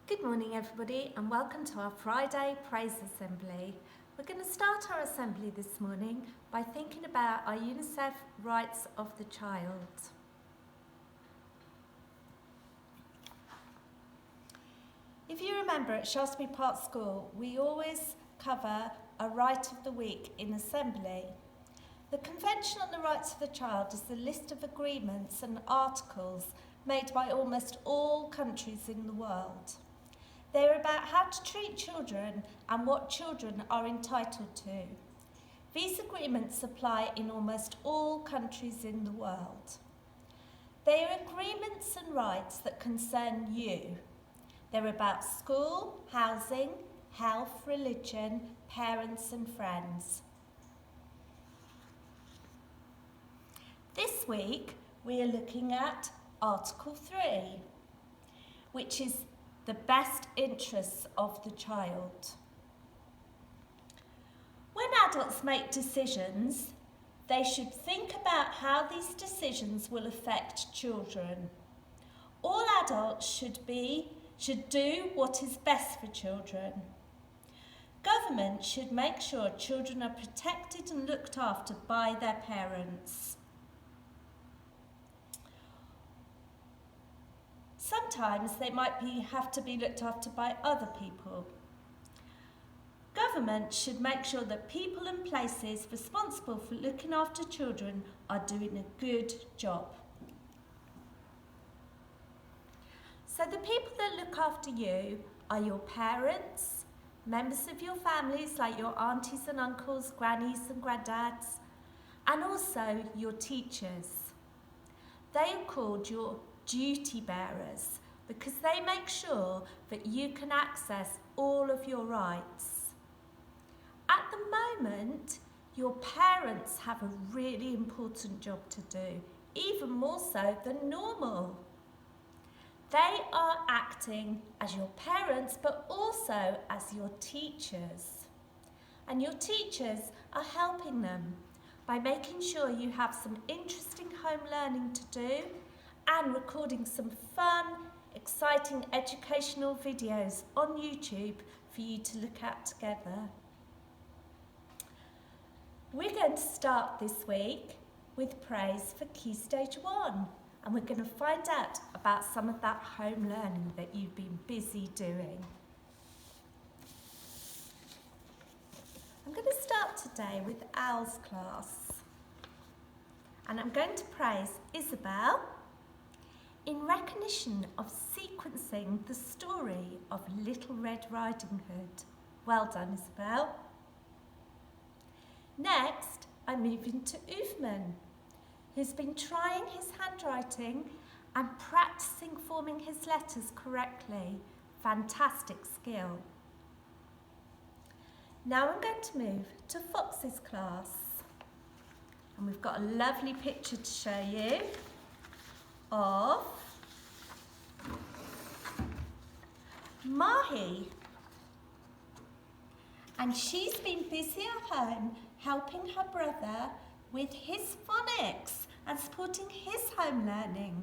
Good morning everybody and welcome to our Friday Praise Assembly. We're going to start our assembly this morning by thinking about our UNICEF rights of the child. If you remember at Shaftesbury Park School, we always cover a right of the week in assembly. The Convention on the Rights of the Child is the list of agreements and articles made by almost all countries in the world. They're about how to treat children and what children are entitled to. These agreements apply in almost all countries in the world. They are agreements and rights that concern you. They're about school, housing, health, religion, parents and friends. This week we are looking at Article 3, which is the best interests of the child. When adults make decisions, they should think about how these decisions will affect children. All adults should do what is best for children. Government should make sure children are protected and looked after by their parents. Sometimes they might have to be looked after by other people. Government should make sure that people and places responsible for looking after children are doing a good job. So the people that look after you are your parents, members of your families like your aunties and uncles, grannies and granddads, and also your teachers. They are called your duty bearers because they make sure that you can access all of your rights. At the moment, your parents have a really important job to do, even more so than normal. They are acting as your parents but also as your teachers. And your teachers are helping them by making sure you have some interesting home learning to do and recording some fun, exciting educational videos on YouTube for you to look at together. We're going to start this week with praise for Key Stage 1, and we're going to find out about some of that home learning that you've been busy doing. I'm going to start today with Al's class, and I'm going to praise Isabel in recognition of sequencing the story of Little Red Riding Hood. Well done, Isabel. Next, I'm moving to Uthman, who's been trying his handwriting and practicing forming his letters correctly. Fantastic skill. Now I'm going to move to Fox's class, and we've got a lovely picture to show you of Mahi, and she's been busy at home helping her brother with his phonics and supporting his home learning.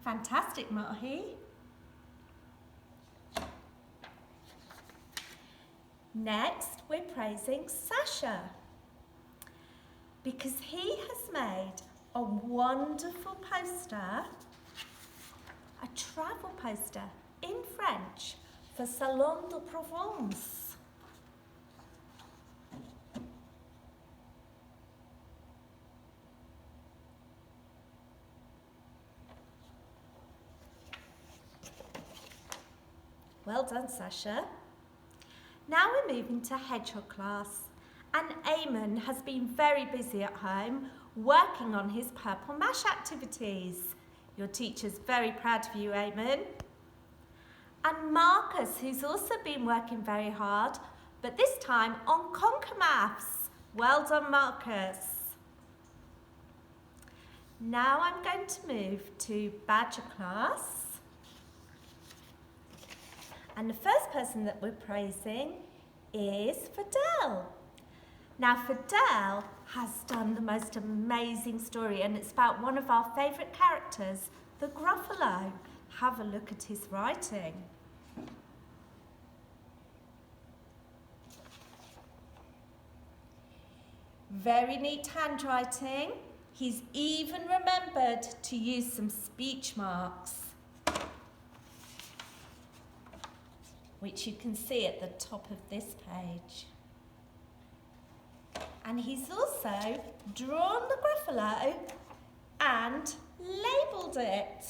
Fantastic, Mahi. Next, we're praising Sasha because he has made a wonderful poster, a travel poster in French for Salon de Provence. Well done, Sasha. Now we're moving to Hedgehog class, and Eamon has been very busy at home working on his Purple Mash activities. Your teacher's very proud of you, Eamon. And Marcus, who's also been working very hard, but this time on Conquer Maths. Well done, Marcus. Now I'm going to move to Badger class. And the first person that we're praising is Fidel. Now Fidel has done the most amazing story, and it's about one of our favourite characters, the Gruffalo. Have a look at his writing. Very neat handwriting. He's even remembered to use some speech marks, which you can see at the top of this page. And he's also drawn the Gruffalo and labelled it.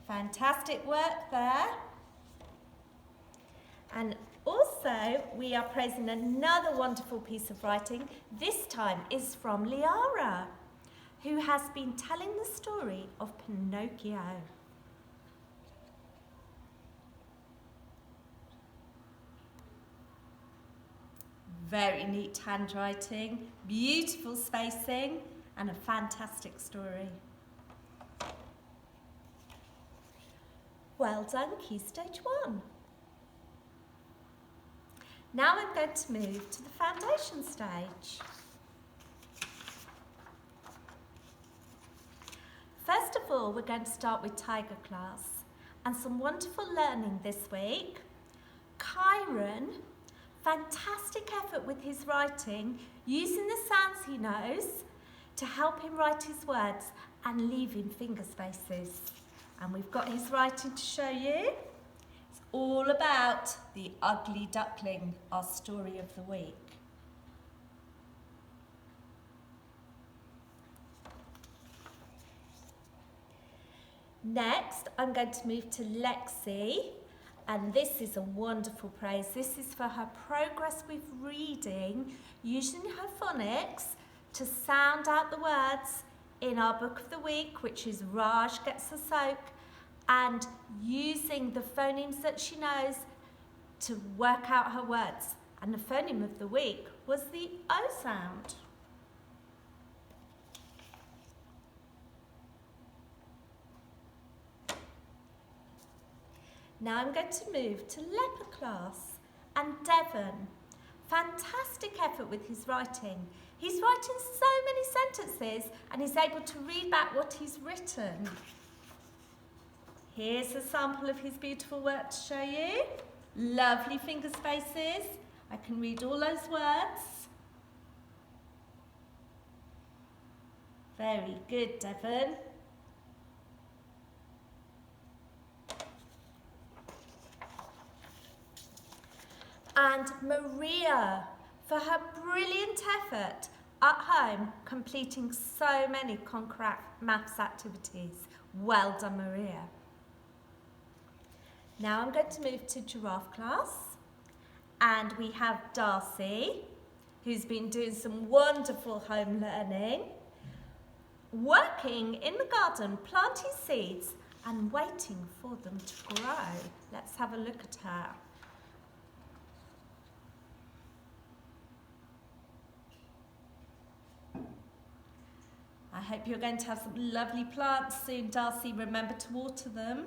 Fantastic work there. And also we are praising another wonderful piece of writing. This time is from Liara, who has been telling the story of Pinocchio. Very neat handwriting, beautiful spacing, and a fantastic story. Well done, Key Stage 1. Now I'm going to move to the foundation stage. First of all, we're going to start with Tiger class and some wonderful learning this week. Kyron, fantastic effort with his writing, using the sounds he knows to help him write his words and leaving finger spaces. And we've got his writing to show you. It's all about the ugly duckling, our story of the week. Next, I'm going to move to Lexi, and this is a wonderful praise. This is for her progress with reading, using her phonics to sound out the words in our book of the week, which is Raj Gets a Soak, and using the phonemes that she knows to work out her words. And the phoneme of the week was the O sound. Now I'm going to move to Leper class and Devon. Fantastic effort with his writing. He's writing so many sentences and he's able to read back what he's written. Here's a sample of his beautiful work to show you. Lovely finger spaces. I can read all those words. Very good, Devon. And Maria, for her brilliant effort at home, completing so many concrete maths activities. Well done, Maria. Now I'm going to move to Giraffe class, and we have Darcy, who's been doing some wonderful home learning, working in the garden, planting seeds and waiting for them to grow. Let's have a look at her. I hope you're going to have some lovely plants soon, Darcy. Remember to water them.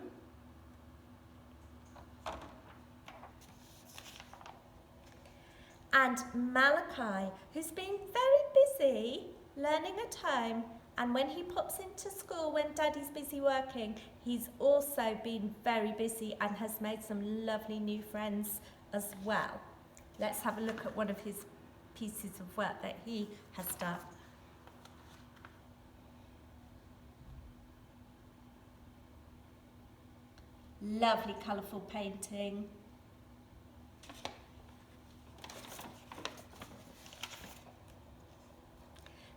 And Malachi, who's been very busy learning at home, and when he pops into school when Daddy's busy working, he's also been very busy and has made some lovely new friends as well. Let's have a look at one of his pieces of work that he has done. Lovely colourful painting.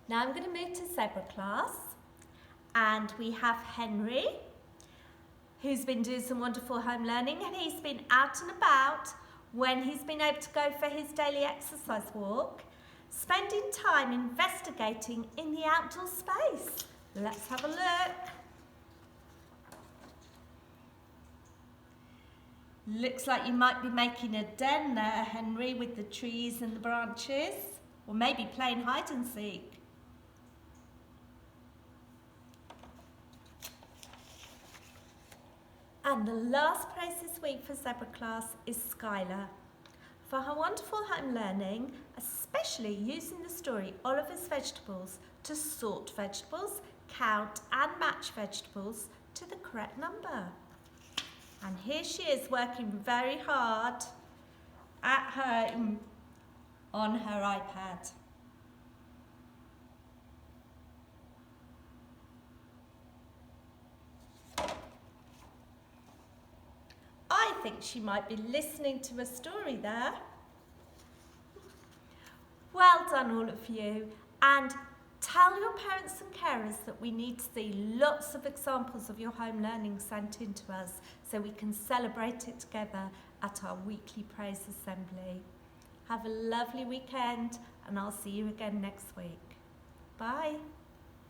Now I'm going to move to Zebra class, and we have Henry, who's been doing some wonderful home learning, and he's been out and about when he's been able to go for his daily exercise walk, spending time investigating in the outdoor space. Let's have a look. Looks like you might be making a den there, Henry, with the trees and the branches, or maybe playing hide and seek. And the last praise this week for Zebra class is Skylar, for her wonderful home learning, especially using the story Oliver's Vegetables to sort vegetables, count and match vegetables to the correct number. And here she is working very hard at home on her iPad. I think she might be listening to a story there. Well done, all of you, and tell your parents and carers that we need to see lots of examples of your home learning sent in to us so we can celebrate it together at our weekly praise assembly. Have a lovely weekend, and I'll see you again next week. Bye.